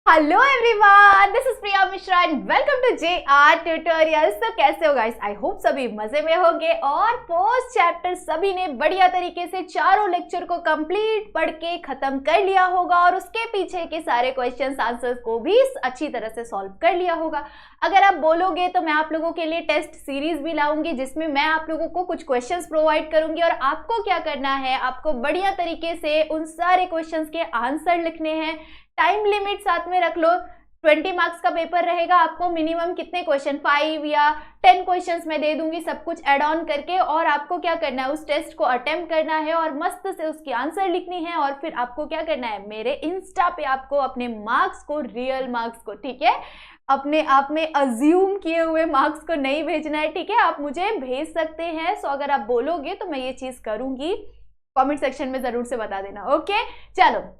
Hello everyone, this is Priya Mishra and welcome to JR tutorials. तो कैसे हो गाइस? आई होप सभी मजे में होंगे और फर्स्ट चैप्टर सभी ने बढ़िया तरीके से चारों लेक्चर को कंप्लीट पढ़ के खत्म कर लिया होगा और उसके पीछे के सारे क्वेश्चंस आंसर्स को भी अच्छी तरह से सॉल्व कर लिया होगा। अगर आप बोलोगे तो मैं आप लोगों के लिए टेस्ट सीरीज भी लाऊंगी जिसमें मैं आप लोगों को कुछ क्वेश्चंस प्रोवाइड करूंगी और आपको क्या करना है, आपको बढ़िया तरीके से उन सारे क्वेश्चंस के आंसर लिखने हैं। टाइम लिमिट साथ में रख लो, 20 मार्क्स का पेपर रहेगा। आपको मिनिमम कितने क्वेश्चन, 5 या 10 क्वेश्चंस मैं दे दूंगी सब कुछ ऐड ऑन करके, और आपको क्या करना है, उस टेस्ट को अटेम्प्ट करना है और मस्त से उसकी आंसर लिखनी है। और फिर आपको क्या करना है, मेरे इंस्टा पे आपको अपने मार्क्स को, रियल मार्क्स को, ठीक है, अपने आप में अज्यूम किए हुए मार्क्स को नहीं भेजना है, ठीक है, आप मुझे भेज सकते हैं। सो अगर आप बोलोगे तो मैं ये चीज करूंगी, कमेंट सेक्शन में जरूर से बता देना। ओके, चलो।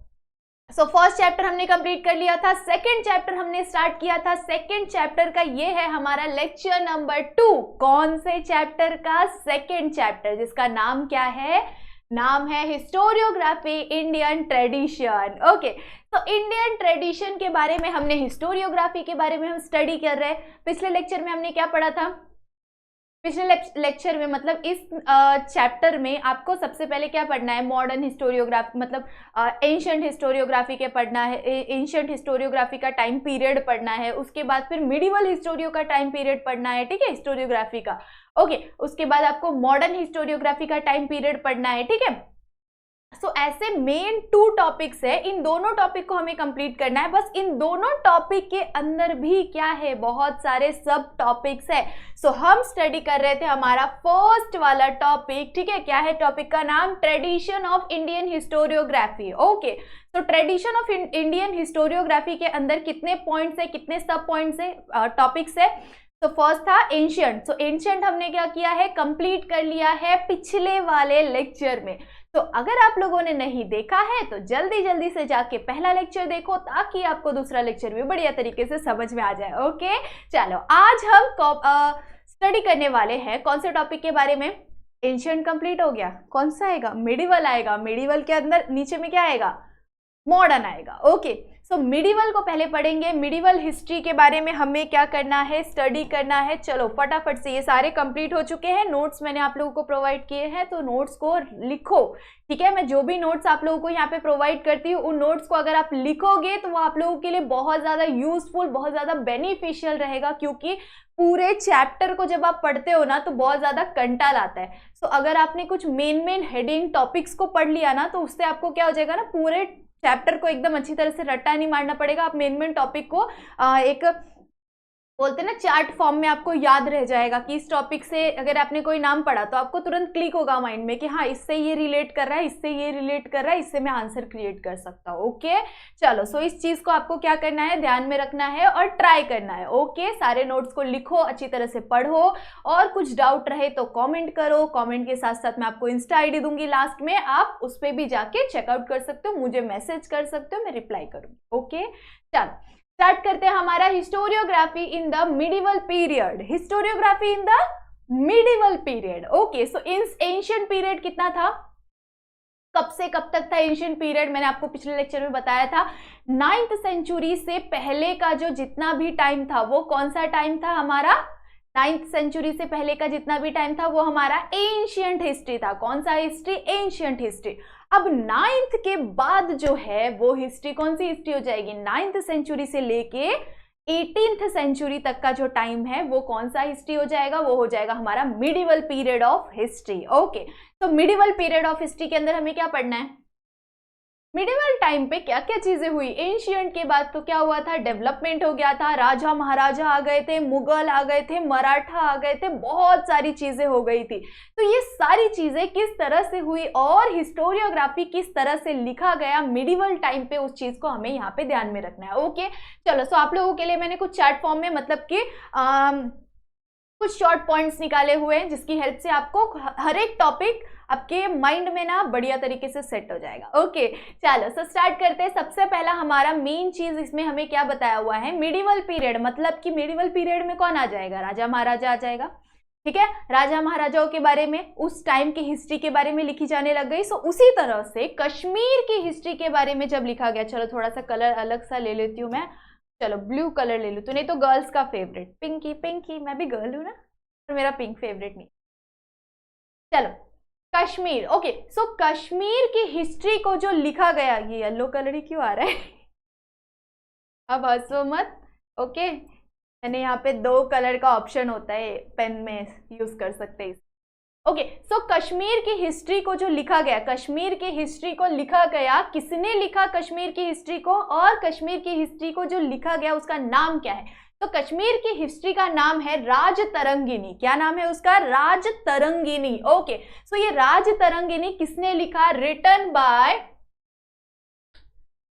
सो फर्स्ट चैप्टर हमने कंप्लीट कर लिया था, सेकंड चैप्टर हमने स्टार्ट किया था। सेकंड चैप्टर का ये है हमारा लेक्चर नंबर 2। कौन से चैप्टर का? सेकंड चैप्टर, जिसका नाम क्या है? नाम है हिस्टोरियोग्राफी इंडियन ट्रेडिशन। ओके, तो इंडियन ट्रेडिशन के बारे में हमने, हिस्टोरियोग्राफी के बारे में हम स्टडी कर रहे हैं। पिछले लेक्चर में हमने क्या पढ़ा था? पिछले लेक्चर में मतलब इस चैप्टर में आपको सबसे पहले क्या पढ़ना है, मॉडर्न हिस्टोरियोग्राफी, मतलब एंशिएंट हिस्टोरियोग्राफी के पढ़ना है, एंशिएंट हिस्टोरियोग्राफी का टाइम पीरियड पढ़ना है। उसके बाद फिर मिडिवल हिस्टोरियो का टाइम पीरियड पढ़ना है, ठीक है, हिस्टोरियोग्राफी का। ओके, उसके बाद आपको मॉडर्न हिस्टोरियोग्राफी का टाइम पीरियड पढ़ना है, ठीक है। सो ऐसे मेन 2 टॉपिक्स है, इन दोनों टॉपिक को हमें कंप्लीट करना है। बस इन दोनों टॉपिक के अंदर भी क्या है, बहुत सारे सब टॉपिक्स है। सो हम स्टडी कर रहे थे हमारा फर्स्ट वाला टॉपिक, ठीक है। क्या है टॉपिक का नाम? Tradition of Indian historiography. Okay, तो ट्रेडिशन ऑफ इंडियन हिस्टोरियोग्राफी के अंदर कितने पॉइंट्स है, कितने सब पॉइंट्स है, टॉपिक्स है? तो फर्स्ट था एंशिएंट। सो एंशिएंट हमने क्या किया है, कंप्लीट कर लिया है पिछले वाले लेक्चर में। तो अगर आप लोगों ने नहीं देखा है तो जल्दी जल्दी से जाके पहला लेक्चर देखो ताकि आपको दूसरा लेक्चर भी बढ़िया तरीके से समझ में आ जाए। ओके, चलो आज हम स्टडी करने वाले हैं कौन से टॉपिक के बारे में? एंशिएंट कंप्लीट हो गया, कौन सा आएगा? मिडिवल आएगा। मिडिवल के अंदर नीचे में क्या आएगा? मॉडर्न आएगा। ओके, सो मिडिवल को पहले पढ़ेंगे। मिडिवल हिस्ट्री के बारे में हमें क्या करना है, स्टडी करना है। चलो फटाफट से, ये सारे कंप्लीट हो चुके हैं, नोट्स मैंने आप लोगों को प्रोवाइड किए हैं, तो नोट्स को लिखो, ठीक है। मैं जो भी नोट्स आप लोगों को यहाँ पे प्रोवाइड करती हूँ उन नोट्स को अगर आप लिखोगे तो वो आप लोगों के लिए बहुत ज्यादा यूजफुल, बहुत ज्यादा बेनिफिशियल रहेगा, क्योंकि पूरे चैप्टर को जब आप पढ़ते हो ना तो बहुत ज्यादा कंटाल आता है। सो अगर आपने कुछ मेन हेडिंग टॉपिक्स को पढ़ लिया ना तो उससे आपको क्या हो जाएगा ना, पूरे चैप्टर को एकदम अच्छी तरह से रट्टा नहीं मारना पड़ेगा। आप मेन टॉपिक को एक बोलते हैं ना चार्ट फॉर्म में आपको याद रह जाएगा कि इस टॉपिक से अगर आपने कोई नाम पढ़ा तो आपको तुरंत क्लिक होगा माइंड में कि हाँ इससे ये रिलेट कर रहा है, इससे ये रिलेट कर रहा है, इससे मैं आंसर क्रिएट कर सकता हूँ। ओके, चलो। सो इस चीज को आपको क्या करना है, ध्यान में रखना है और ट्राई करना है। ओके, सारे नोट्स को लिखो, अच्छी तरह से पढ़ो, और कुछ डाउट रहे तो कॉमेंट करो। कॉमेंट के साथ साथ मैं आपको इंस्टा ID दूंगी लास्ट में, आप उस पर भी जाके चेकआउट कर सकते हो, मुझे मैसेज कर सकते हो, मैं रिप्लाई करूंगी। ओके, चलो स्टार्ट करते हैं हमारा historiography in the medieval period. Historiography in the medieval period. Okay, so ancient period कितना था, कब से कब तक था एंशिएंट पीरियड? मैंने आपको पिछले लेक्चर में बताया था 9th सेंचुरी से पहले का जो जितना भी टाइम था वो कौन सा टाइम था हमारा? 9th सेंचुरी से पहले का जितना भी टाइम था वो हमारा एंशिएंट हिस्ट्री था। कौन सा हिस्ट्री? Ancient history. अब 9th के बाद जो है वो हिस्ट्री कौन सी हिस्ट्री हो जाएगी? 9th सेंचुरी से लेके 18th सेंचुरी तक का जो टाइम है वो कौन सा हिस्ट्री हो जाएगा? वो हो जाएगा हमारा medieval period of history. Okay, तो मिडिवल पीरियड ऑफ हिस्ट्री के अंदर हमें क्या पढ़ना है? मिडिवल टाइम पे क्या क्या चीजें हुई? एंशिएंट के बाद तो क्या हुआ था, डेवलपमेंट हो गया था, राजा महाराजा आ गए थे, मुगल आ गए थे, मराठा आ गए थे, बहुत सारी चीजें हो गई थी। तो ये सारी चीजें किस तरह से हुई और हिस्टोरियोग्राफी किस तरह से लिखा गया मिडिवल टाइम पे, उस चीज को हमें यहाँ पे ध्यान में रखना है। ओके, चलो। सो आप लोगों के लिए मैंने कुछ चार्ट फॉर्म में, मतलब कि कुछ शॉर्ट पॉइंट्स निकाले हुए हैं जिसकी हेल्प से आपको हर एक टॉपिक आपके माइंड में ना बढ़िया तरीके से सेट हो जाएगा। ओके, चलो। सो स्टार्ट करते हैं। सबसे पहला हमारा मेन चीज इसमें हमें क्या बताया हुआ है, मिडिवल पीरियड, मतलब कि मिडिवल पीरियड में कौन आ जाएगा? राजा महाराजा आ जाएगा। ठीक है, राजा महाराजाओं के बारे में, उस टाइम की हिस्ट्री के बारे में लिखी जाने लग गई। सो उसी तरह से कश्मीर की हिस्ट्री के बारे में जब लिखा गया, चलो थोड़ा सा कलर अलग सा ले लेती हूँ मैं, चलो ब्लू कलर ले लूँ, तो नहीं तो गर्ल्स का फेवरेट पिंकी, पिंकी मैं भी गर्ल हूँ ना, तो मेरा पिंक फेवरेट नहीं। चलो कश्मीर, ओके। सो कश्मीर की हिस्ट्री को जो लिखा गया, ये येलो कलर ही क्यों आ रहा है अब हंसो मत, ओके। मैंने यहाँ पे 2 कलर का ऑप्शन होता है, पेन में यूज कर सकते हैं। ओके, सो कश्मीर की हिस्ट्री को जो लिखा गया, कश्मीर की हिस्ट्री को लिखा गया, किसने लिखा कश्मीर की हिस्ट्री को, और कश्मीर की हिस्ट्री को जो लिखा गया उसका नाम क्या है? तो कश्मीर की हिस्ट्री का नाम है राजतरंगिनी। क्या नाम है उसका? राजतरंगिनी। ओके, सो ये राजतरंगिनी किसने लिखा? रिटन बाय,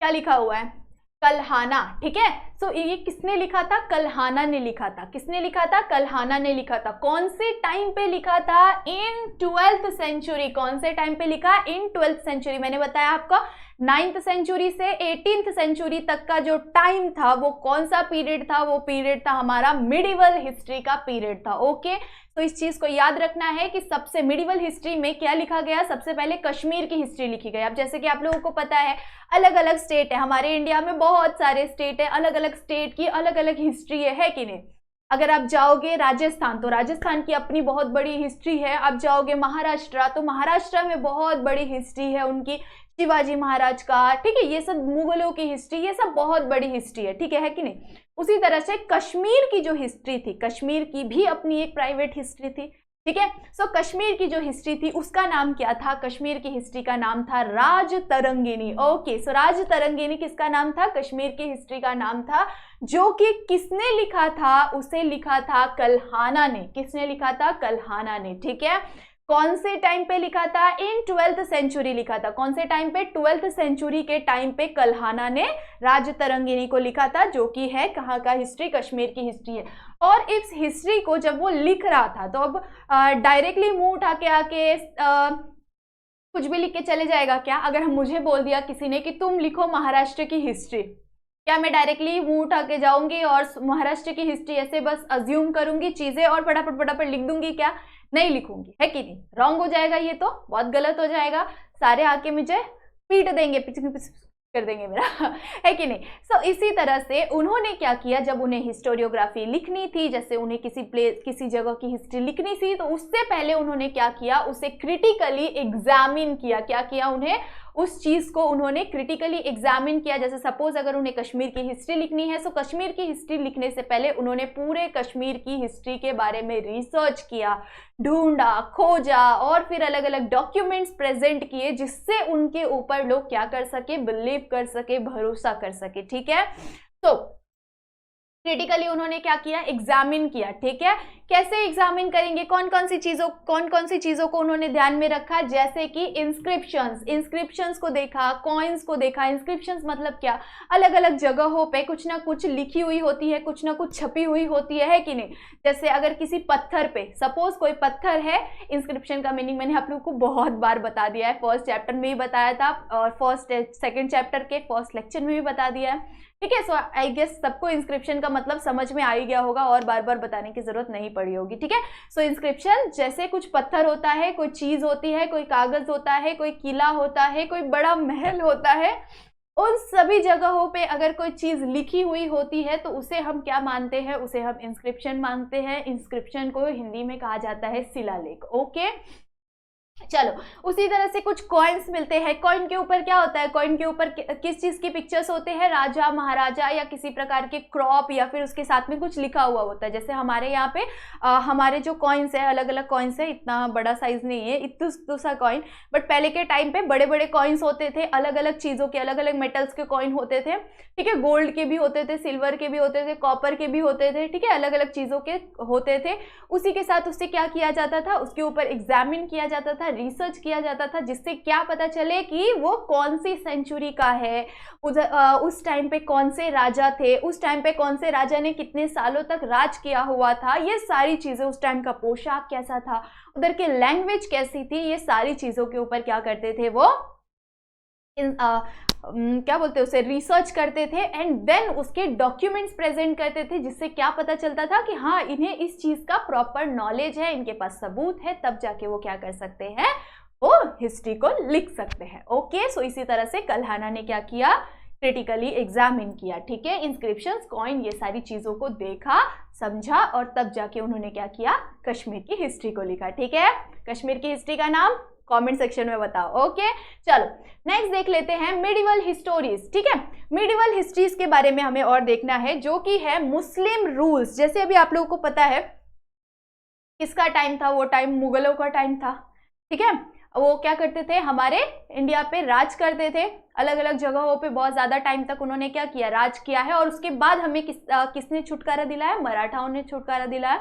क्या लिखा हुआ है? कल्हाना। ठीक है, सो ये किसने लिखा था? कल्हाना ने लिखा था। किसने लिखा था? कल्हाना ने लिखा था। कौन से टाइम पे लिखा था? इन 12th सेंचुरी। कौन से टाइम पे लिखा? इन 12th सेंचुरी। मैंने बताया आपको 9th सेंचुरी से 18th सेंचुरी तक का जो टाइम था वो कौन सा पीरियड था? वो पीरियड था हमारा मिडिवल हिस्ट्री का पीरियड था। ओके, तो इस चीज को याद रखना है कि सबसे मिडिवल हिस्ट्री में क्या लिखा गया? सबसे पहले कश्मीर की हिस्ट्री लिखी गई। अब जैसे कि आप लोगों को पता है अलग अलग स्टेट है, हमारे इंडिया में बहुत सारे स्टेट है, अलग अलग स्टेट की अलग अलग हिस्ट्री है कि नहीं? अगर आप जाओगे राजस्थान तो राजस्थान की अपनी बहुत बड़ी हिस्ट्री है। आप जाओगे महाराष्ट्र तो महाराष्ट्र में बहुत बड़ी हिस्ट्री है उनकी, शिवाजी महाराज का, ठीक है, ये सब मुगलों की हिस्ट्री, ये सब बहुत बड़ी हिस्ट्री है, ठीक है कि नहीं? उसी तरह से कश्मीर की जो हिस्ट्री थी, कश्मीर की भी अपनी एक प्राइवेट हिस्ट्री थी। ठीक है, सो कश्मीर की जो हिस्ट्री थी उसका नाम क्या था? कश्मीर की हिस्ट्री का नाम था राजतरंगिनी। ओके, सो राजतरंगिनी किसका नाम था? कश्मीर की हिस्ट्री का नाम था, जो कि किसने लिखा था? उसे लिखा था कल्हाना ने। किसने लिखा था? कल्हाना ने। ठीक है, कौन से टाइम पे लिखा था? इन 12th सेंचुरी लिखा था। कौन से टाइम पे? 12th सेंचुरी के टाइम पे कल्हाना ने राजतरंगिनी को लिखा था, जो कि है कहाँ का हिस्ट्री? कश्मीर की हिस्ट्री है। और इस हिस्ट्री को जब वो लिख रहा था तो अब डायरेक्टली मुंह उठा के आके कुछ भी लिख के चले जाएगा क्या? अगर मुझे बोल दिया किसी ने कि तुम लिखो महाराष्ट्र की हिस्ट्री, क्या मैं डायरेक्टली मुंह उठा के जाऊंगी और महाराष्ट्र की हिस्ट्री ऐसे बस अज्यूम करूंगी चीजें और फटाफट फटाफट लिख दूंगी? क्या नहीं लिखूंगी, है कि नहीं? रॉन्ग हो जाएगा, ये तो बहुत गलत हो जाएगा। सारे आके मुझे पीट देंगे, पीछे कर देंगे मेरा है कि नहीं? सो इसी तरह से उन्होंने क्या किया, जब उन्हें हिस्टोरियोग्राफी लिखनी थी, जैसे उन्हें किसी जगह की हिस्ट्री लिखनी थी, तो उससे पहले उन्होंने क्या किया? उसे क्रिटिकली एग्जामिन किया। क्या किया? उन्हें उस चीज को उन्होंने क्रिटिकली एग्जामिन किया। जैसे सपोज अगर उन्हें कश्मीर की हिस्ट्री लिखनी है, तो कश्मीर की हिस्ट्री लिखने से पहले उन्होंने पूरे कश्मीर की हिस्ट्री के बारे में रिसर्च किया, ढूंढा, खोजा और फिर अलग अलग डॉक्यूमेंट्स प्रेजेंट किए, जिससे उनके ऊपर लोग क्या कर सके? बिलीव कर सके, भरोसा कर सके। ठीक है, तो क्रिटिकली उन्होंने क्या किया? एग्जामिन किया। ठीक है, कैसे एग्जामिन करेंगे? कौन कौन सी चीजों को उन्होंने ध्यान में रखा? जैसे कि इंस्क्रिप्शंस को देखा, कॉइन्स को देखा। इंस्क्रिप्शंस मतलब क्या? अलग अलग जगहों पे कुछ ना कुछ लिखी हुई होती है, कुछ ना कुछ छपी हुई होती है कि नहीं? जैसे अगर किसी पत्थर पे, सपोज कोई पत्थर है, इंस्क्रिप्शन का मीनिंग मैंने आप लोगों को बहुत बार बता दिया है, फर्स्ट चैप्टर में भी बताया था और सेकेंड चैप्टर के फर्स्ट लेक्चर में भी बता दिया है। ठीक है, सो आई गेस सबको इंस्क्रिप्शन का मतलब समझ में आ ही गया होगा और बार बार बताने की जरूरत नहीं पड़ी होगी। ठीक है, सो इंस्क्रिप्शन जैसे कुछ पत्थर होता है, कोई चीज होती है, कोई कागज होता है, कोई किला होता है, कोई बड़ा महल होता है, उन सभी जगहों पे अगर कोई चीज लिखी हुई होती है तो उसे हम क्या मानते हैं? उसे हम इंस्क्रिप्शन मानते हैं। इंस्क्रिप्शन को हिंदी में कहा जाता है शिलालेख। ओके, चलो उसी तरह से कुछ कॉइन्स मिलते हैं। कॉइन के ऊपर क्या होता है? कॉइन के ऊपर किस चीज की पिक्चर्स होते हैं? राजा महाराजा या किसी प्रकार के क्रॉप या फिर उसके साथ में कुछ लिखा हुआ होता है। जैसे हमारे यहाँ पे हमारे जो कॉइन्स है, अलग अलग कॉइन्स है, इतना बड़ा साइज नहीं है, इतना सा कॉइन, बट पहले के टाइम पे बड़े बड़े कॉइन्स होते थे, अलग अलग चीजों के, अलग अलग मेटल्स के कॉइन होते थे। ठीक है, गोल्ड के भी होते थे, सिल्वर के भी होते थे, कॉपर के भी होते थे। ठीक है, अलग अलग चीजों के होते थे। उसी के साथ उससे क्या किया जाता था? उसके ऊपर एग्जामिन किया जाता था, रिसर्च किया जाता था, जिससे क्या पता चले कि वो कौन सी सेंचुरी का है, उस टाइम पे कौन से राजा थे, उस टाइम पे कौन से राजा ने कितने सालों तक राज किया हुआ था, ये सारी चीजें, उस टाइम का पोशाक कैसा था, उधर की लैंग्वेज कैसी थी, ये सारी चीजों के ऊपर क्या करते थे? वो क्या बोलते हैं उसे, रिसर्च करते थे एंड देन उसके डॉक्यूमेंट्स प्रेजेंट करते थे, जिससे क्या पता चलता था कि हाँ इन्हें इस चीज का प्रॉपर नॉलेज है, इनके पास सबूत है, तब जाके वो क्या कर सकते हैं, वो हिस्ट्री को लिख सकते हैं। ओके, सो इसी तरह से कल्हाना ने क्या किया, क्रिटिकली एग्जामिन किया, ठीक है, इंस्क्रिप्शंस, कॉइन, ये सारी चीजों को देखा, समझा और तब जाके उन्होंने क्या किया, कश्मीर की हिस्ट्री को लिखा। ठीक है, कश्मीर की हिस्ट्री का नाम कमेंट सेक्शन में बताओ। ओके, चलो नेक्स्ट देख लेते हैं मिडिवल हिस्टोरीज। ठीक है, मिडिवल हिस्ट्रीज के बारे में हमें और देखना है, जो कि है मुस्लिम रूल्स। जैसे अभी आप लोगों को पता है किसका टाइम था, वो टाइम मुगलों का टाइम था। ठीक है, वो क्या करते थे, हमारे इंडिया पे राज करते थे, अलग अलग जगहों पे बहुत ज्यादा टाइम तक उन्होंने क्या किया, राज किया है। और उसके बाद हमें किसने छुटकारा दिलाया, मराठाओं ने छुटकारा दिलाया।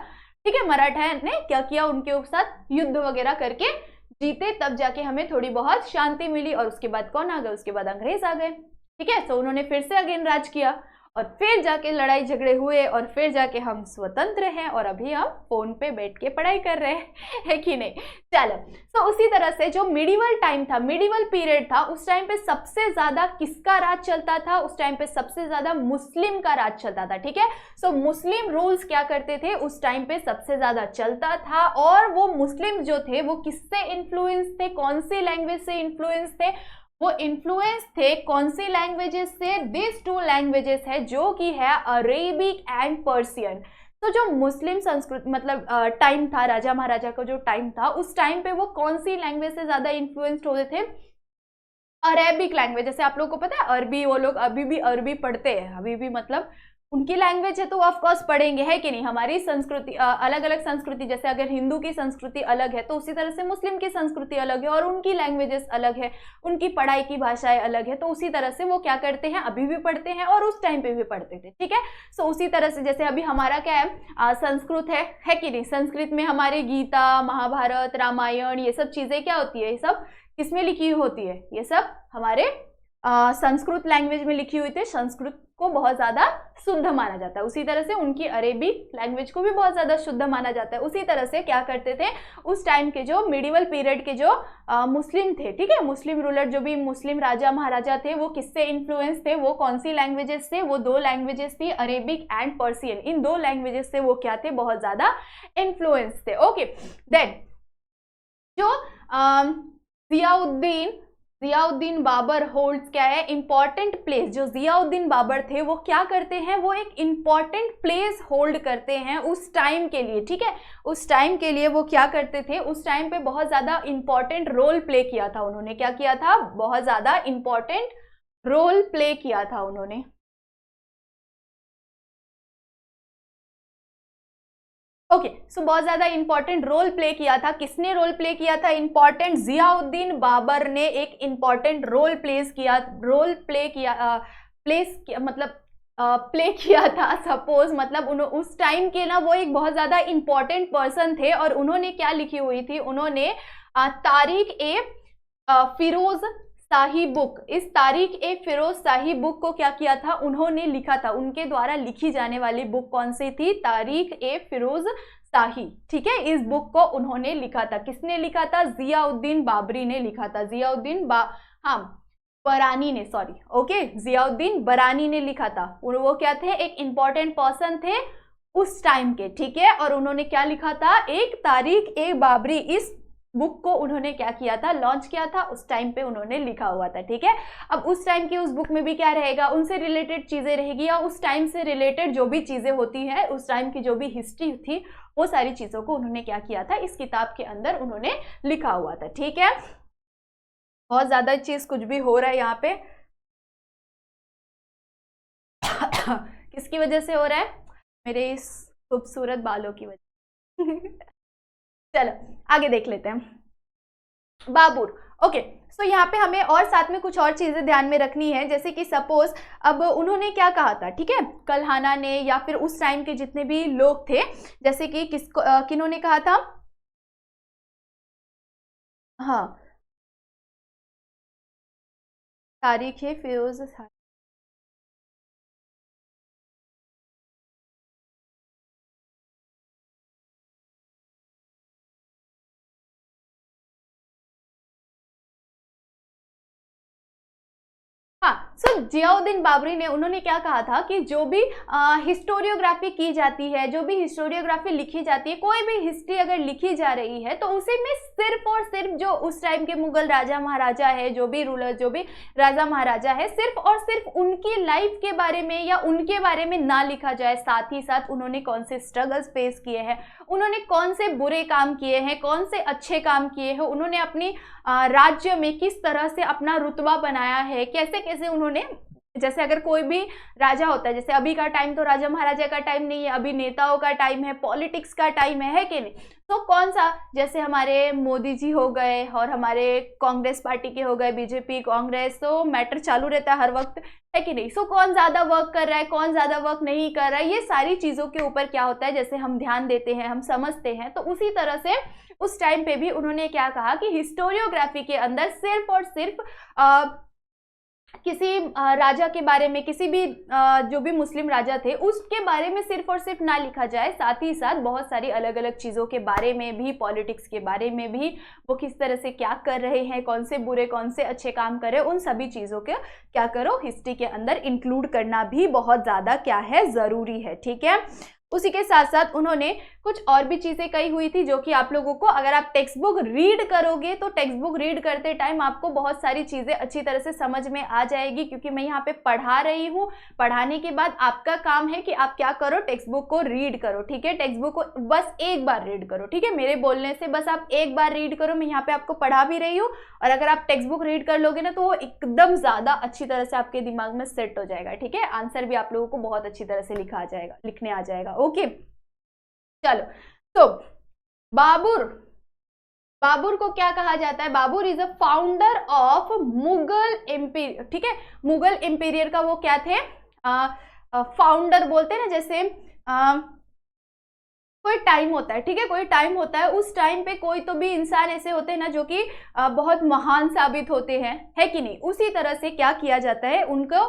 ठीक है, मराठा ने क्या किया, उनके साथ युद्ध वगैरह करके जीते, तब जाके हमें थोड़ी बहुत शांति मिली। और उसके बाद कौन आ गए, उसके बाद अंग्रेज आ गए। ठीक है, तो उन्होंने फिर से अगेन राज किया और फिर जाके लड़ाई झगड़े हुए और फिर जाके हम स्वतंत्र हैं और अभी हम फोन पे बैठ के पढ़ाई कर रहे हैं, है कि नहीं। चलो, तो उसी तरह से जो मिडिवल टाइम था, मिडिवल पीरियड था, उस टाइम पे सबसे ज्यादा किसका राज चलता था, उस टाइम पे सबसे ज्यादा मुस्लिम का राज चलता था। ठीक है, सो मुस्लिम रूल्स क्या करते थे उस टाइम पे सबसे ज्यादा चलता था। और वो मुस्लिम जो थे वो किससे इन्फ्लुएंस थे, कौन सी लैंग्वेज से इन्फ्लुएंस थे, वो इन्फ्लुएंस थे कौन सी लैंग्वेजेस से, दिस टू लैंग्वेजेस है जो कि है अरेबिक एंड पर्सियन। तो जो मुस्लिम संस्कृति मतलब टाइम था, राजा महाराजा का जो टाइम था, उस टाइम पे वो कौन सी लैंग्वेज से ज्यादा इन्फ्लुएंस्ड होते थे, अरेबिक लैंग्वेज। जैसे आप लोगों को पता है अरबी, वो लोग अभी भी अरबी पढ़ते हैं, अभी भी मतलब उनकी लैंग्वेज है तो ऑफ कोर्स पढ़ेंगे, है कि नहीं। हमारी संस्कृति अलग अलग संस्कृति, जैसे अगर हिंदू की संस्कृति अलग है तो उसी तरह से मुस्लिम की संस्कृति अलग है और उनकी लैंग्वेजेस अलग है, उनकी पढ़ाई की भाषाएं अलग है। तो उसी तरह से वो क्या करते हैं, अभी भी पढ़ते हैं और उस टाइम पे भी पढ़ते थे। ठीक है, सो उसी तरह से जैसे अभी हमारा क्या है, संस्कृत है कि नहीं। संस्कृत में हमारे गीता, महाभारत, रामायण, ये सब चीजें क्या होती है, ये सब किसमें लिखी हुई होती है, ये सब हमारे संस्कृत लैंग्वेज में लिखी हुई थी। संस्कृत को बहुत ज्यादा शुद्ध माना जाता है, उसी तरह से उनकी अरेबिक लैंग्वेज को भी बहुत ज्यादा शुद्ध माना जाता है। उसी तरह से क्या करते थे उस टाइम के जो मिडिवल पीरियड के जो मुस्लिम थे, ठीक है, मुस्लिम रूलर, जो भी मुस्लिम राजा महाराजा थे, वो किससे इन्फ्लुएंस थे, वो कौन सी लैंग्वेजेस से, वो दो लैंग्वेजेस थी, अरेबिक एंड पर्सियन। इन दो लैंग्वेजेस से वो क्या थे, बहुत ज्यादा इन्फ्लुएंस थे। ओके, देन जो जियाउद्दीन बाबर होल्ड्स क्या है, इंपॉर्टेंट प्लेस। जो जियाउद्दीन बाबर थे वो क्या करते हैं, वो एक इंपॉर्टेंट प्लेस होल्ड करते हैं उस टाइम के लिए। ठीक है, उस टाइम के लिए वो क्या करते थे, उस टाइम पे बहुत ज्यादा इंपॉर्टेंट रोल प्ले किया था उन्होंने। क्या किया था, बहुत ज्यादा इंपॉर्टेंट रोल प्ले किया था उन्होंने। ओके, सो बहुत ज्यादा इंपॉर्टेंट रोल प्ले किया था। किसने रोल प्ले किया था इंपॉर्टेंट, जियाउद्दीन बाबर ने एक इंपॉर्टेंट रोल प्लेस किया, मतलब प्ले किया था। सपोज मतलब उस टाइम के ना वो एक बहुत ज्यादा इंपॉर्टेंट पर्सन थे और उन्होंने क्या लिखी हुई थी, उन्होंने तारीख ए फिरोज शाही बुक, इस तारीख ए फिरोज शाही बुक को क्या किया था, उन्होंने लिखा था। उनके द्वारा लिखी जाने वाली बुक कौन सी थी, तारीख ए फिरोज शाही। ठीक है, इस बुक को उन्होंने लिखा था। किसने लिखा था, जियाउद्दीन बाबरी ने लिखा था। बरानी ने, सॉरी, ओके, जियाउद्दीन बरानी ने लिखा था। वो क्या थे, एक इंपॉर्टेंट पर्सन थे उस टाइम के। ठीक है, और उन्होंने क्या लिखा था, एक तारीख ए बाबरी, इस बुक को उन्होंने क्या किया था, लॉन्च किया था, उस टाइम पे उन्होंने लिखा हुआ था। ठीक है, अब उस टाइम की उस बुक में भी क्या रहेगा, उनसे रिलेटेड चीजें रहेगी या उस टाइम से रिलेटेड जो भी चीजें होती है, उस टाइम की जो भी हिस्ट्री थी, वो सारी चीजों को उन्होंने क्या किया था, इस किताब के अंदर उन्होंने लिखा हुआ था। ठीक है, बहुत ज्यादा चीज कुछ भी हो रहा है यहाँ पे किसकी वजह से हो रहा है, मेरे इस खूबसूरत बालों की वजह चलो आगे देख लेते हैं। बाबर, ओके, सो यहाँ पे हमें और साथ में कुछ और चीजें ध्यान में रखनी है। जैसे कि सपोज अब उन्होंने क्या कहा था, ठीक है, कल्हाना ने या फिर उस टाइम के जितने भी लोग थे, जैसे कि किन्होंने कहा था, हाँ, तारीख है फिरोज हाँ, सो जियाउद्दीन बाबरी ने, उन्होंने क्या कहा था कि जो भी हिस्टोरियोग्राफी की जाती है, जो भी हिस्टोरियोग्राफी लिखी जाती है, कोई भी हिस्ट्री अगर लिखी जा रही है तो उसी में सिर्फ और सिर्फ जो उस टाइम के मुगल राजा महाराजा है, जो भी रूलर, जो भी राजा महाराजा है, सिर्फ और सिर्फ उनकी लाइफ के बारे में या उनके बारे में ना लिखा जाए, साथ ही साथ उन्होंने कौन से स्ट्रगल्स फेस किए हैं, उन्होंने कौन से बुरे काम किए हैं, कौन से अच्छे काम किए हैं, उन्होंने अपनी राज्य में किस तरह से अपना रुतबा बनाया है, कैसे कैसे उन्होंने, जैसे अगर कोई भी राजा होता है, जैसे अभी का टाइम तो राजा महाराजा का टाइम नहीं है, अभी नेताओं का टाइम है, पॉलिटिक्स का टाइम है कि नहीं, तो कौन सा, जैसे हमारे मोदी जी हो गए और हमारे कांग्रेस पार्टी के हो गए, बीजेपी कांग्रेस, तो मैटर चालू रहता है हर वक्त, है कि नहीं। सो कौन ज्यादा वर्क कर रहा है, कौन ज्यादा वर्क नहीं कर रहा है, ये सारी चीजों के ऊपर क्या होता है, जैसे हम ध्यान देते हैं, हम समझते हैं। तो उसी तरह से उस टाइम पे भी उन्होंने क्या कहा कि हिस्टोरियोग्राफी के अंदर सिर्फ और सिर्फ किसी राजा के बारे में, किसी भी जो भी मुस्लिम राजा थे उसके बारे में सिर्फ और सिर्फ ना लिखा जाए, साथ ही साथ बहुत सारी अलग अलग चीज़ों के बारे में भी, पॉलिटिक्स के बारे में भी, वो किस तरह से क्या कर रहे हैं, कौन से बुरे कौन से अच्छे काम कर रहे हैं, उन सभी चीज़ों के क्या करो, हिस्ट्री के अंदर इंक्लूड करना भी बहुत ज़्यादा क्या है, ज़रूरी है। ठीक है, उसी के साथ साथ उन्होंने कुछ और भी चीज़ें कही हुई थी जो कि आप लोगों को, अगर आप टेक्स्ट बुक रीड करोगे तो टेक्स्ट बुक रीड करते टाइम आपको बहुत सारी चीज़ें अच्छी तरह से समझ में आ जाएगी, क्योंकि मैं यहाँ पे पढ़ा रही हूँ। पढ़ाने के बाद आपका काम है कि आप क्या करो, टेक्स्ट बुक को रीड करो। ठीक है, टेक्स्ट बुक को बस एक बार रीड करो। ठीक है, मेरे बोलने से बस आप एक बार रीड करो, मैं यहाँ पे आपको पढ़ा भी रही हूँ, और अगर आप टेक्स्ट बुक रीड कर लोगे ना तो वो एकदम ज़्यादा अच्छी तरह से आपके दिमाग में सेट हो जाएगा। ठीक है, आंसर भी आप लोगों को बहुत अच्छी तरह से लिखने आ जाएगा। ओके, चलो, तो बाबर को क्या कहा जाता है, Babur is a founder of Mughal empire. ठीक है, मुगल एम्पायर का वो क्या थे, फाउंडर बोलते हैं ना, जैसे कोई टाइम होता है, ठीक है, कोई टाइम होता है, उस टाइम पे कोई तो भी इंसान ऐसे होते हैं ना जो कि बहुत महान साबित होते हैं, है कि नहीं। उसी तरह से क्या किया जाता है, उनको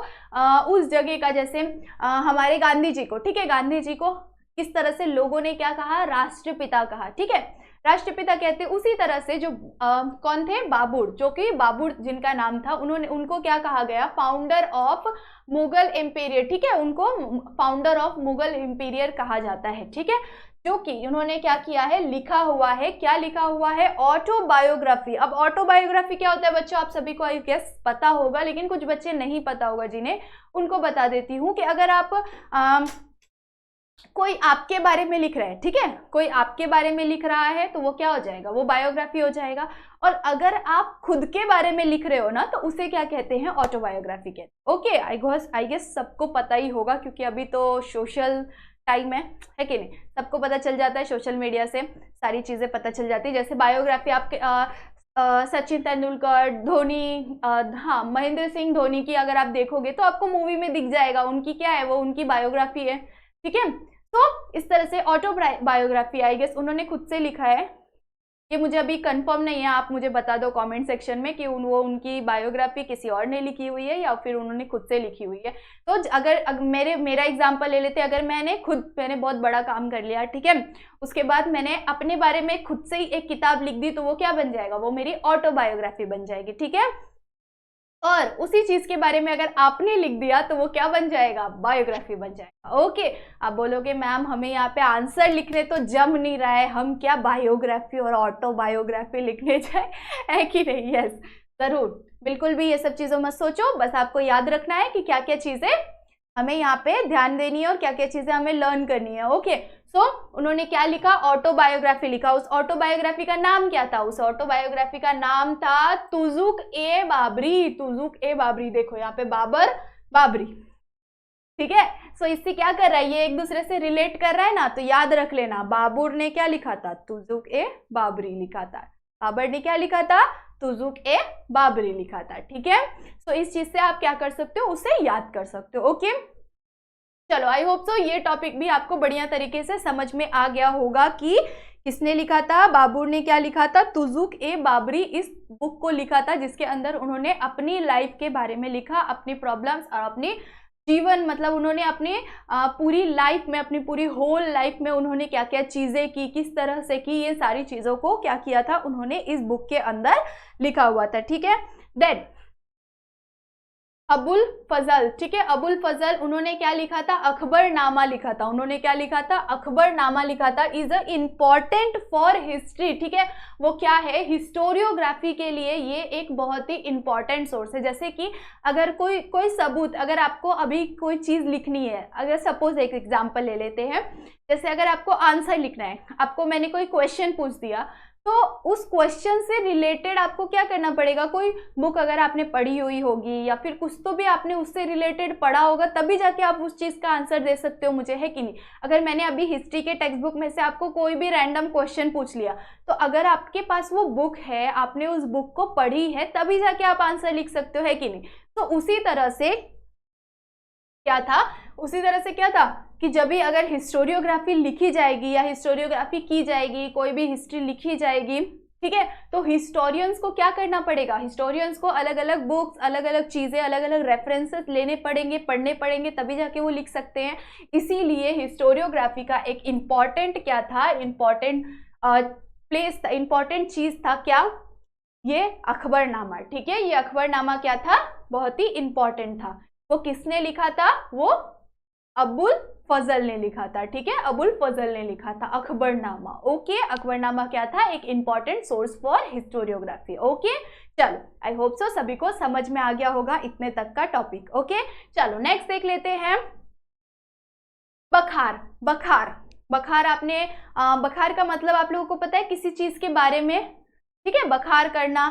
उस जगह का, जैसे हमारे गांधी जी को, ठीक है, गांधी जी को किस तरह से लोगों ने क्या कहा, राष्ट्रपिता कहा। ठीक है, राष्ट्रपिता कहते हैं। उसी तरह से जो कौन थे, बाबर, जो कि बाबर जिनका नाम था, उनको क्या कहा गया, फाउंडर ऑफ मुगल एम्पायर। ठीक है, उनको फाउंडर ऑफ मुगल एम्पायर कहा जाता है। ठीक है, जो कि उन्होंने क्या किया है, लिखा हुआ है, क्या लिखा हुआ है, ऑटोबायोग्राफी। अब ऑटोबायोग्राफी क्या होता है बच्चों, आप सभी को आई गेस पता होगा, लेकिन कुछ बच्चे नहीं पता होगा जिन्हें, उनको बता देती हूँ कि अगर आप कोई आपके बारे में लिख रहा है, ठीक है, कोई आपके बारे में लिख रहा है तो वो क्या हो जाएगा, वो बायोग्राफी हो जाएगा। और अगर आप खुद के बारे में लिख रहे हो ना तो उसे क्या कहते हैं, ऑटोबायोग्राफी कहते हैं। ओके, आई गेस सबको पता ही होगा, क्योंकि अभी तो सोशल टाइम है कि नहीं, सबको पता चल जाता है, सोशल मीडिया से सारी चीज़ें पता चल जाती है। जैसे बायोग्राफी आपके सचिन तेंदुलकर, धोनी, हाँ, महेंद्र सिंह धोनी की अगर आप देखोगे तो आपको मूवी में दिख जाएगा, उनकी क्या है, वो उनकी बायोग्राफी है। ठीक है, तो इस तरह से ऑटोबायोग्राफी आई गेस उन्होंने खुद से लिखा है, ये मुझे अभी कंफर्म नहीं है, आप मुझे बता दो कमेंट सेक्शन में कि वो उनकी बायोग्राफी किसी और ने लिखी हुई है या फिर उन्होंने खुद से लिखी हुई है। तो अगर मेरा एग्जांपल ले लेते, अगर मैंने बहुत बड़ा काम कर लिया, ठीक है, उसके बाद मैंने अपने बारे में खुद से ही एक किताब लिख दी, तो वो क्या बन जाएगा, वो मेरी ऑटोबायोग्राफी बन जाएगी। ठीक है, और उसी चीज के बारे में अगर आपने लिख दिया तो वो क्या बन जाएगा, बायोग्राफी बन जाएगा। ओके, आप बोलोगे मैम हमें यहाँ पे आंसर लिखने तो जम नहीं रहा है, हम क्या बायोग्राफी और ऑटोबायोग्राफी लिखने जाए, है कि नहीं। यस, जरूर, बिल्कुल भी ये सब चीजों मत सोचो, बस आपको याद रखना है कि क्या क्या चीजें हमें यहाँ पे ध्यान देनी है और क्या क्या चीजें हमें लर्न करनी है। ओके, सो उन्होंने क्या लिखा, ऑटोबायोग्राफी लिखा। उस ऑटोबायोग्राफी का नाम क्या था, उस ऑटोबायोग्राफी का नाम था तुजुक ए बाबरी। तुजुक ए बाबरी, देखो यहाँ पे बाबर, बाबरी। ठीक है, सो इससे क्या कर रहा है, ये एक दूसरे से रिलेट कर रहा है ना, तो याद रख लेना, बाबर ने क्या लिखा था, तुजुक ए बाबरी लिखा था। बाबर ने क्या लिखा था, तुजुक ए बाबरी लिखा था। ठीक है, सो इस चीज से आप क्या कर सकते हो, उसे याद कर सकते हो। ओके, चलो, आई होप सो ये टॉपिक भी आपको बढ़िया तरीके से समझ में आ गया होगा कि किसने लिखा था, बाबर ने क्या लिखा था, तुजुक ए बाबरी इस बुक को लिखा था, जिसके अंदर उन्होंने अपनी लाइफ के बारे में लिखा, अपनी प्रॉब्लम्स और अपनी जीवन, मतलब उन्होंने अपने पूरी लाइफ में, अपनी पूरी होल लाइफ में उन्होंने क्या क्या चीजें की, किस तरह से की, ये सारी चीजों को क्या किया था, उन्होंने इस बुक के अंदर लिखा हुआ था। ठीक है, देन अबुल फजल, ठीक है, अबुल फजल, उन्होंने क्या लिखा था? अकबरनामा लिखा था। उन्होंने क्या लिखा था? अकबरनामा लिखा था। Is a important for history, ठीक है, वो क्या है? हिस्टोरियोग्राफी के लिए ये एक बहुत ही इंपॉर्टेंट सोर्स है। जैसे कि अगर कोई सबूत, अगर आपको अभी कोई चीज लिखनी है, अगर सपोज एक एग्जाम्पल ले लेते हैं, जैसे अगर आपको आंसर लिखना है, आपको मैंने कोई क्वेश्चन पूछ दिया, तो उस क्वेश्चन से रिलेटेड आपको क्या करना पड़ेगा? कोई बुक अगर आपने पढ़ी हुई होगी या फिर कुछ तो भी आपने उससे रिलेटेड पढ़ा होगा, तभी जाके आप उस चीज का आंसर दे सकते हो मुझे, है कि नहीं? अगर मैंने अभी हिस्ट्री के टेक्स्ट बुक में से आपको कोई भी रैंडम क्वेश्चन पूछ लिया, तो अगर आपके पास वो बुक है, आपने उस बुक को पढ़ी है, तभी जाके आप आंसर लिख सकते हो, है कि नहीं? तो उसी तरह से क्या था कि जब भी अगर हिस्टोरियोग्राफी लिखी जाएगी या हिस्टोरियोग्राफी की जाएगी, कोई भी हिस्ट्री लिखी जाएगी, ठीक है, तो हिस्टोरियंस को क्या करना पड़ेगा? हिस्टोरियंस को अलग अलग बुक्स, अलग अलग चीजें, अलग अलग रेफरेंसेस लेने पड़ेंगे, पढ़ने पड़ेंगे, तभी जाके वो लिख सकते हैं। इसीलिए हिस्टोरियोग्राफी का एक इम्पॉर्टेंट क्या था? इम्पॉर्टेंट प्लेस था, इम्पॉर्टेंट चीज था क्या? ये अकबरनामा, ठीक है, ये अकबरनामा क्या था? बहुत ही इंपॉर्टेंट था। वो किसने लिखा था? वो अबुल फजल ने लिखा था, ठीक है, अबुल फजल ने लिखा था अकबरनामा। ओके, अकबरनामा क्या था? एक important source for historiography. Okay, चलो, आई होप सो सभी को समझ में आ गया होगा इतने तक का टॉपिक। ओके, चलो नेक्स्ट देख लेते हैं। बखार, बखार, बखार आपने बखार का मतलब आप लोगों को पता है? किसी चीज के बारे में, ठीक है, बखार करना,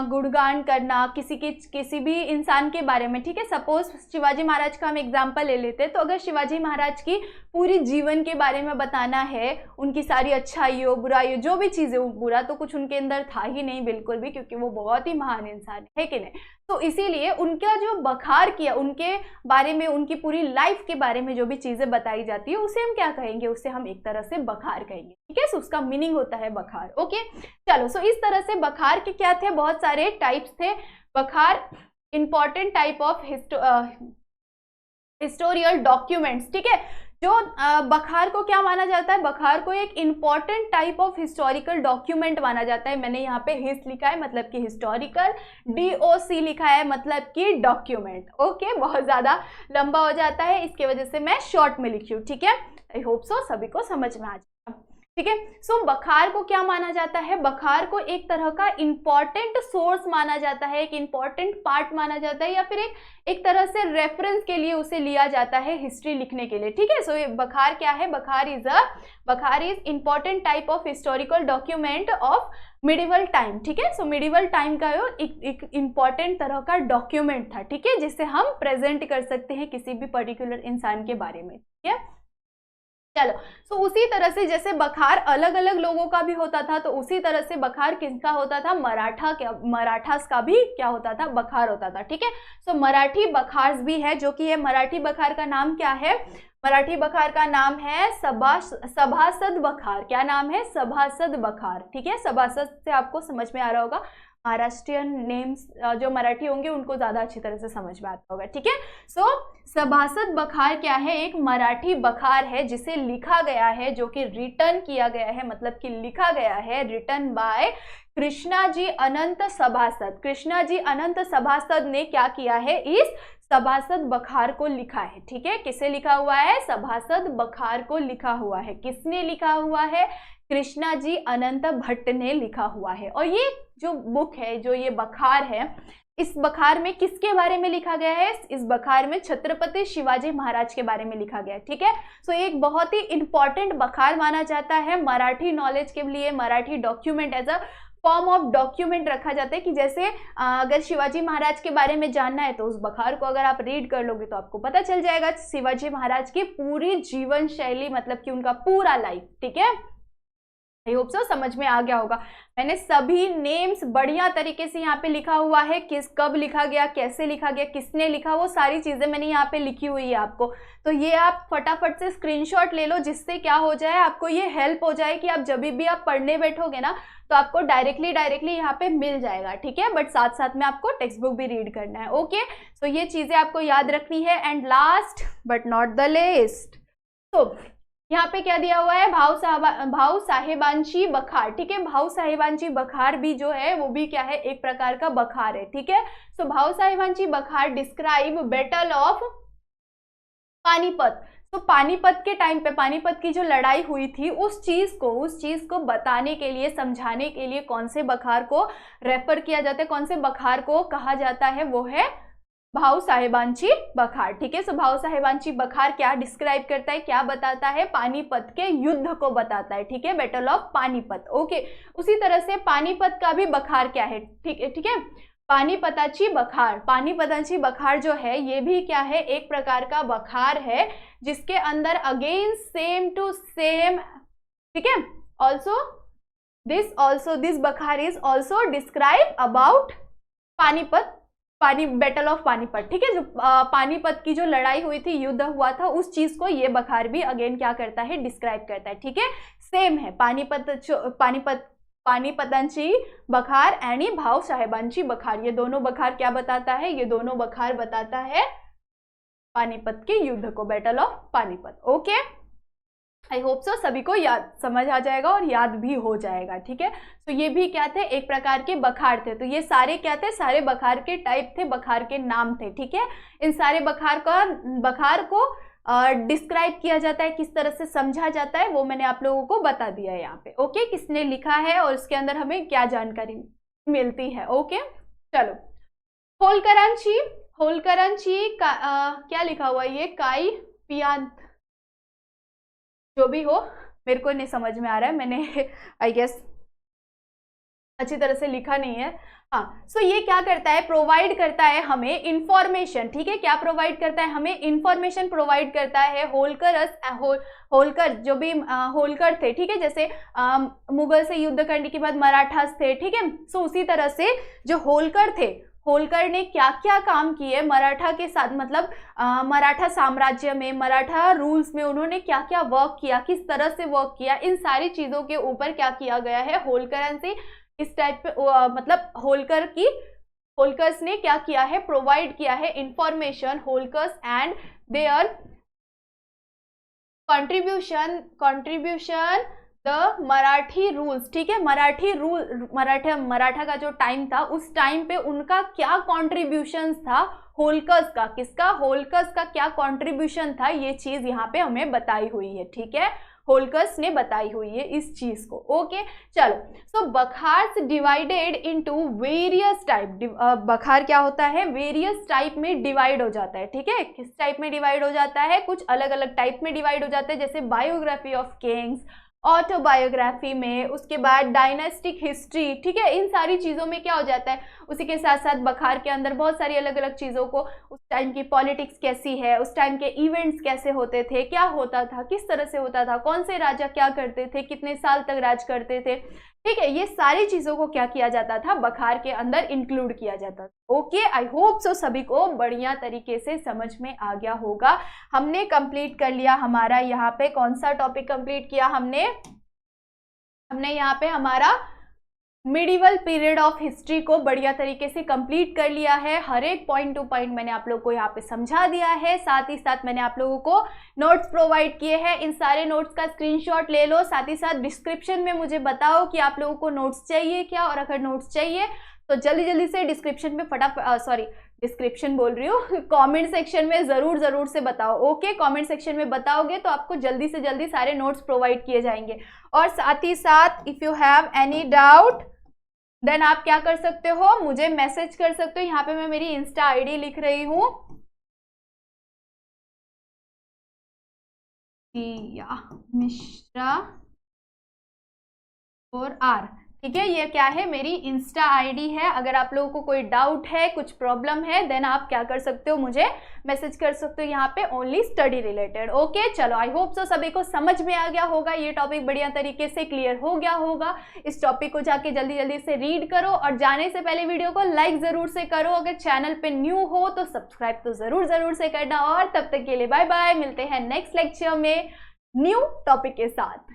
गुणगान करना किसी भी इंसान के बारे में, ठीक है। सपोज शिवाजी महाराज का हम एग्जांपल ले लेते हैं, तो अगर शिवाजी महाराज की पूरी जीवन के बारे में बताना है, उनकी सारी अच्छाइयों बुराइयों, जो भी चीजें, बुरा तो कुछ उनके अंदर था ही नहीं बिल्कुल भी, क्योंकि वो बहुत ही महान इंसान है कि नहीं? तो इसीलिए उनका जो बखार किया, उनके बारे में, उनकी पूरी लाइफ के बारे में जो भी चीजें बताई जाती है, उसे हम क्या कहेंगे? उसे हम एक तरह से बखार कहेंगे, ठीक है। सो उसका मीनिंग होता है बखार। ओके, चलो, सो इस तरह से बखार के क्या थे? बहुत सारे टाइप्स थे। बखार इंपॉर्टेंट टाइप ऑफ हिस्टोरियल डॉक्यूमेंट्स, ठीक है। जो बखार को क्या माना जाता है? बखार को एक important type of historical document माना जाता है। मैंने यहाँ पे हिस्ट लिखा है, मतलब कि हिस्टोरिकल, DOC लिखा है, मतलब कि डॉक्यूमेंट। ओके, बहुत ज्यादा लंबा हो जाता है, इसके वजह से मैं शॉर्ट में लिखी हूँ, ठीक है। आई होप सो सभी को समझ में आ जाए, ठीक है। सो बखार को क्या माना जाता है? बखार को एक तरह का इंपॉर्टेंट सोर्स माना जाता है, एक इंपॉर्टेंट पार्ट माना जाता है, या फिर एक तरह से रेफरेंस के लिए उसे लिया जाता है हिस्ट्री लिखने के लिए, ठीक है। सो ये बखार क्या है? बखार is important type of historical document of medieval time, ठीक है। सो मिडिवल टाइम का एक इंपॉर्टेंट तरह का डॉक्यूमेंट था, ठीक है, जिससे हम प्रेजेंट कर सकते हैं किसी भी पर्टिकुलर इंसान के बारे में, ठीक है। चलो, सो उसी तरह से जैसे बखार अलग अलग लोगों का भी होता था, तो उसी तरह से बखार किसका होता था? मराठास का भी क्या होता था? बखार होता था, ठीक है। सो मराठी बखार भी है, जो कि है मराठी बखार का नाम क्या है? मराठी बखार का नाम है सभासद बखार। क्या नाम है? सभासद बखार, ठीक है। सभासद से आपको समझ में आ रहा होगा, महाराष्ट्रियन नेम्स जो मराठी होंगे उनको ज्यादा अच्छी तरह से समझ में आता होगा, ठीक है। सो सभासद बखार क्या है? एक मराठी बखार है जिसे लिखा गया है, जो कि रिटर्न किया गया है, मतलब कि लिखा गया है, रिटर्न बाय कृष्णाजी अनंत सभासद। कृष्णाजी अनंत सभासद ने क्या किया है? इस सभासद बखार को लिखा है, ठीक है। किसे लिखा हुआ है? सभासद बखार को लिखा हुआ है। किसने लिखा हुआ है? कृष्णाजी अनंत भट्ट ने लिखा हुआ है। और ये जो बुक है, जो ये बखार है, इस बखार में किसके बारे में लिखा गया है? इस बखार में छत्रपति शिवाजी महाराज के बारे में लिखा गया है, ठीक है। सो एक बहुत ही इंपॉर्टेंट बखार माना जाता है मराठी नॉलेज के लिए। Marathi document as a form of document रखा जाता है, कि जैसे अगर शिवाजी महाराज के बारे में जानना है तो उस बखार को अगर आप रीड कर लोगे तो आपको पता चल जाएगा शिवाजी महाराज की पूरी जीवन शैली, मतलब कि उनका पूरा लाइफ, ठीक है। आई होप सो समझ में आ गया होगा। मैंने सभी नेम्स बढ़िया तरीके से यहाँ पे लिखा हुआ है, कब लिखा गया, कैसे लिखा गया, किसने लिखा, वो सारी चीजें मैंने यहाँ पे लिखी हुई है आपको। तो ये आप फटाफट से स्क्रीनशॉट ले लो, जिससे क्या हो जाए, आपको ये हेल्प हो जाए कि आप जब भी आप पढ़ने बैठोगे ना, तो आपको डायरेक्टली यहाँ पे मिल जाएगा, ठीक है। बट साथ साथ में आपको टेक्स्ट बुक भी रीड करना है। ओके, सो ये चीजें आपको याद रखनी है। And last but not the लेस्ट, तो यहाँ पे क्या दिया हुआ है, भाव साहेबांची बखार, ठीक है। भाव साहेबांची बखार भी जो है वो भी क्या है, एक प्रकार का बखार है, ठीक है। सो भाव साहेबांची बखार डिस्क्राइब बैटल ऑफ पानीपत। तो पानीपत के टाइम पे, पानीपत की जो लड़ाई हुई थी उस चीज को बताने के लिए, समझाने के लिए कौन से बखार को रेफर किया जाता है, कौन से बखार को कहा जाता है, वो है भाव साहेबांची बखार, ठीक है। सो भाव साहेबांची बखार क्या डिस्क्राइब करता है, क्या बताता है, पानीपत के युद्ध को बताता है, ठीक है, बैटल ऑफ पानीपत। ओके, उसी तरह से पानीपत का भी बखार क्या है, ठीक है, ठीक है, पानीपताची बखार। पानीपताची बखार जो है ये भी क्या है, एक प्रकार का बखार है जिसके अंदर अगेन सेम टू सेम, ठीक है, दिस बखार is also describe about Panipat, battle of Panipat, ठीक है। जो पानीपत की जो लड़ाई हुई थी, युद्ध हुआ था, उस चीज को ये बखार भी अगेन क्या करता है, डिस्क्राइब करता है, ठीक है। सेम है, पानीपतांची बखार एंड भाव साहेबांची बखार, ये दोनों बखार क्या बताता है, ये दोनों बखार बताता है पानीपत के युद्ध को, battle of Panipat. Okay, I hope so सभी को याद समझ आ जाएगा और याद भी हो जाएगा, ठीक है। तो ये भी क्या थे, एक प्रकार के बखार थे। तो ये सारे क्या थे, सारे बखार के टाइप थे, बखार के नाम थे, ठीक है। इन सारे बखार को डिस्क्राइब किया जाता है, किस तरह से समझा जाता है, वो मैंने आप लोगों को बता दिया है यहाँ पे। ओके, किसने लिखा है और उसके अंदर हमें क्या जानकारी मिलती है। ओके, चलो, होलकरांची क्या लिखा हुआ है, ये काई पियांत, जो भी हो, मेरे को नहीं समझ में आ रहा है, मैंने आई गेस अच्छी तरह से लिखा नहीं है। हाँ, सो ये क्या करता है, प्रोवाइड करता है हमें इंफॉर्मेशन, ठीक है। क्या प्रोवाइड करता है, हमें इंफॉर्मेशन प्रोवाइड करता है। होलकर जो भी होलकर थे, ठीक है, जैसे मुगल से युद्ध करने के बाद मराठास थे, ठीक है। सो उसी तरह से जो होलकर थे, होलकर ने क्या क्या काम किए मराठा के साथ, मतलब मराठा साम्राज्य में, मराठा रूल्स में उन्होंने क्या क्या वर्क किया, किस तरह से वर्क किया, इन सारी चीजों के ऊपर क्या किया गया है, होलकरन से इस टाइप पे मतलब होलकर्स ने क्या किया है, प्रोवाइड किया है information, Holkars and there contribution the Marathi rules, ठीक है। मराठा का जो टाइम था, उस टाइम पे उनका क्या कॉन्ट्रीब्यूशन था, होलकर्स का, किसका, होलकर्स का क्या कॉन्ट्रीब्यूशन था, ये चीज यहाँ पे हमें बताई हुई है, ठीक है। होलकर्स ने बताई हुई है इस चीज को। ओके, चलो, सो बखार्स डिवाइडेड इनटू वेरियस टाइप। बखार क्या होता है, वेरियस टाइप में डिवाइड हो जाता है, ठीक है। किस टाइप में डिवाइड हो जाता है, कुछ अलग अलग टाइप में डिवाइड हो जाता है, जैसे बायोग्राफी ऑफ किंग्स, ऑटोबायोग्राफी में, उसके बाद डायनेस्टिक हिस्ट्री, ठीक है। इन सारी चीज़ों में क्या हो जाता है, उसी के साथ साथ बखार के अंदर बहुत सारी अलग अलग चीज़ों को, उस टाइम की पॉलिटिक्स कैसी है, उस टाइम के इवेंट्स कैसे होते थे, क्या होता था, किस तरह से होता था, कौन से राजा क्या करते थे, कितने साल तक राज करते थे, ठीक है। ये सारी चीज़ों को क्या किया जाता था, बखार के अंदर इंक्लूड किया जाता था। ओके, आई होप सो सभी को बढ़िया तरीके से समझ में आ गया होगा। हमने कंप्लीट कर लिया हमारा यहाँ पे कौन सा टॉपिक कंप्लीट किया, हमने यहाँ पे हमारा मिडिवल पीरियड ऑफ हिस्ट्री को बढ़िया तरीके से कंप्लीट कर लिया है। हर एक पॉइंट टू पॉइंट मैंने आप लोगों को यहाँ पे समझा दिया है, साथ ही साथ मैंने आप लोगों को नोट्स प्रोवाइड किए हैं। इन सारे नोट्स का स्क्रीनशॉट ले लो, साथ ही साथ डिस्क्रिप्शन में मुझे बताओ कि आप लोगों को नोट्स चाहिए क्या, और अगर नोट्स चाहिए तो जल्दी जल्दी से डिस्क्रिप्शन में डिस्क्रिप्शन बोल रही हूँ, कमेंट सेक्शन में जरूर से बताओ। ओके, कमेंट सेक्शन में बताओगे तो आपको जल्दी से जल्दी सारे नोट्स प्रोवाइड किए जाएंगे। और साथ ही साथ if you have any doubt then आप क्या कर सकते हो, मुझे मैसेज कर सकते हो। यहाँ पे मैं मेरी इंस्टा आईडी लिख रही हूँ, मिश्रा और आर, ठीक है। ये क्या है, मेरी इंस्टा आईडी है। अगर आप लोगों को कोई डाउट है, कुछ प्रॉब्लम है, देन आप क्या कर सकते हो, मुझे मैसेज कर सकते हो यहाँ पे, ओनली स्टडी रिलेटेड। ओके, चलो, आई होप सो सभी को समझ में आ गया होगा, ये टॉपिक बढ़िया तरीके से क्लियर हो गया होगा। इस टॉपिक को जाके जल्दी जल्दी से रीड करो, और जाने से पहले वीडियो को लाइक जरूर से करो। अगर चैनल पे न्यू हो तो सब्सक्राइब तो जरूर से करना। और तब तक के लिए बाय बाय, मिलते हैं नेक्स्ट लेक्चर में न्यू टॉपिक के साथ।